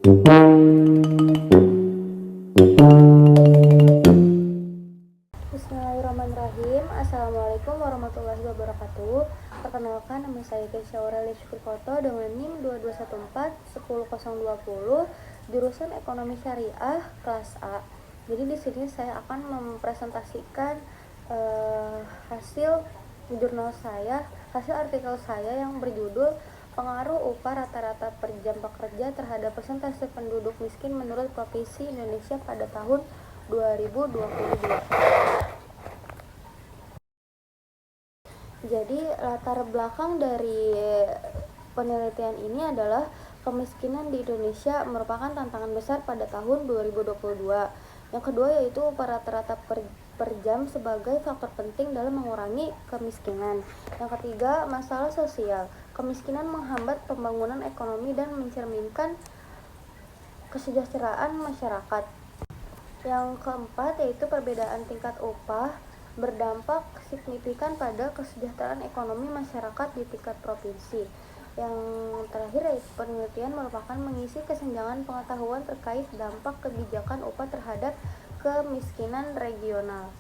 Bismillahirrahmanirrahim. Assalamualaikum warahmatullahi wabarakatuh. Perkenalkan, nama saya Keisha Aurelia Syukurkoto dengan NIM 2214 10020, jurusan Ekonomi Syariah kelas A. Jadi di sini saya akan mempresentasikan hasil jurnal saya, hasil artikel saya yang berjudul Pengaruh upah rata-rata per jam pekerja terhadap persentase penduduk miskin menurut Provinsi Indonesia pada tahun 2022. Jadi latar belakang dari penelitian ini adalah kemiskinan di Indonesia merupakan tantangan besar pada tahun 2022. Yang kedua yaitu upah rata-rata per jam sebagai faktor penting dalam mengurangi kemiskinan. Yang ketiga, masalah sosial. Kemiskinan menghambat pembangunan ekonomi dan mencerminkan kesejahteraan masyarakat. Yang keempat yaitu perbedaan tingkat upah berdampak signifikan pada kesejahteraan ekonomi masyarakat di tingkat provinsi. Yang terakhir yaitu penelitian merupakan mengisi kesenjangan pengetahuan terkait dampak kebijakan upah terhadap kemiskinan regional.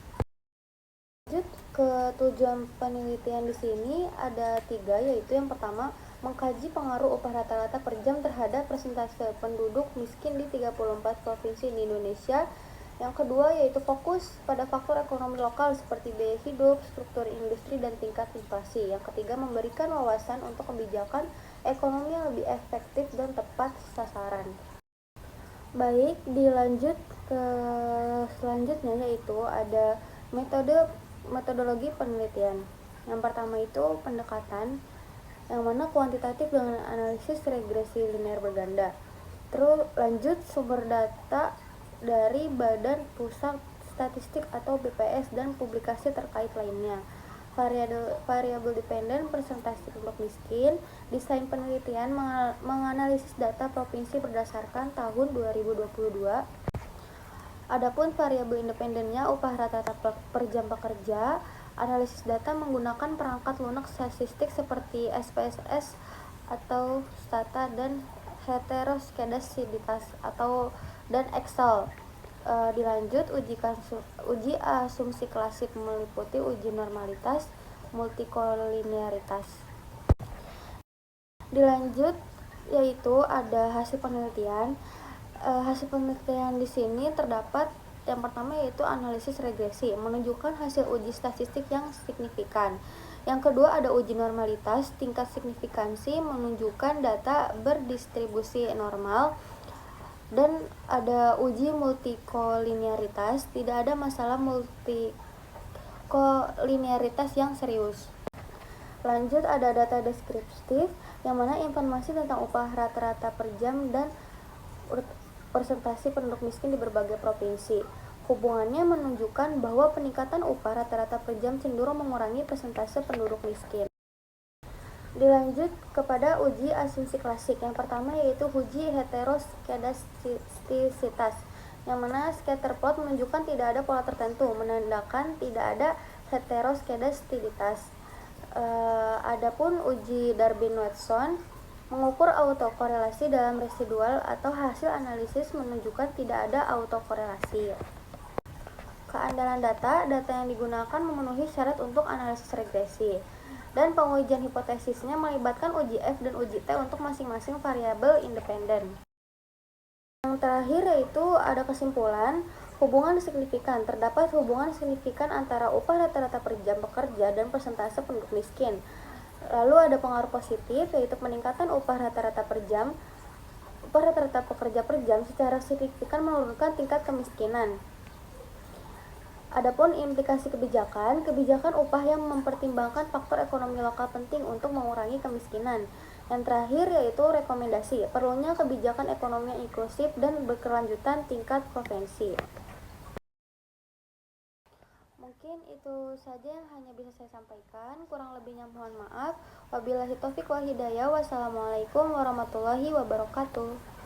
Lanjut ke tujuan penelitian di sini ada 3, yaitu yang pertama mengkaji pengaruh upah rata-rata per jam terhadap persentase penduduk miskin di 34 provinsi di Indonesia. Yang kedua yaitu fokus pada faktor ekonomi lokal seperti biaya hidup, struktur industri, dan tingkat inflasi. Yang ketiga memberikan wawasan untuk kebijakan ekonomi yang lebih efektif dan tepat sasaran. Baik, dilanjut ke selanjutnya yaitu ada metodologi penelitian. Yang pertama itu pendekatan, yang mana kuantitatif dengan analisis regresi linear berganda. Terus lanjut sumber data dari Badan Pusat Statistik atau BPS dan publikasi terkait lainnya. Variabel dependen presentasi penduduk miskin. Desain penelitian menganalisis data provinsi berdasarkan tahun 2022. Adapun variabel independennya upah rata-rata per jam pekerja. Analisis data menggunakan perangkat lunak statistik seperti SPSS atau Stata dan heteroskedasitas dan Excel. Dilanjut uji asumsi klasik meliputi uji normalitas, multikolinearitas. Dilanjut yaitu ada hasil penelitian. Hasil penelitian di sini terdapat yang pertama yaitu analisis regresi menunjukkan hasil uji statistik yang signifikan. Yang kedua ada uji normalitas, tingkat signifikansi menunjukkan data berdistribusi normal. Dan ada uji multikolinearitas, tidak ada masalah multikolinearitas yang serius. Lanjut ada data deskriptif yang mana informasi tentang upah rata-rata per jam dan persentase penduduk miskin di berbagai provinsi. Hubungannya menunjukkan bahwa peningkatan upah rata-rata per jam cenderung mengurangi persentase penduduk miskin. Dilanjut kepada uji asumsi klasik. Yang pertama yaitu uji heteroskedastisitas, yang mana scatter plot menunjukkan tidak ada pola tertentu, menandakan tidak ada heteroskedastisitas. Adapun uji Darwin-Watson mengukur autokorelasi dalam residual atau hasil analisis menunjukkan tidak ada autokorelasi. Keandalan data yang digunakan memenuhi syarat untuk analisis regresi. Dan pengujian hipotesisnya melibatkan uji F dan uji T untuk masing-masing variabel independen. Yang terakhir yaitu ada kesimpulan, hubungan signifikan. Terdapat hubungan signifikan antara upah rata-rata per jam pekerja dan persentase penduduk miskin. Lalu ada pengaruh positif yaitu peningkatan upah rata-rata pekerja per jam secara signifikan menurunkan tingkat kemiskinan. Adapun implikasi kebijakan upah yang mempertimbangkan faktor ekonomi lokal penting untuk mengurangi kemiskinan. Yang terakhir yaitu rekomendasi, perlunya kebijakan ekonomi yang inklusif dan berkelanjutan tingkat provinsi. Mungkin itu saja yang hanya bisa saya sampaikan, kurang lebihnya mohon maaf. Wabillahi taufiq wal hidayah. Wassalamualaikum warahmatullahi wabarakatuh.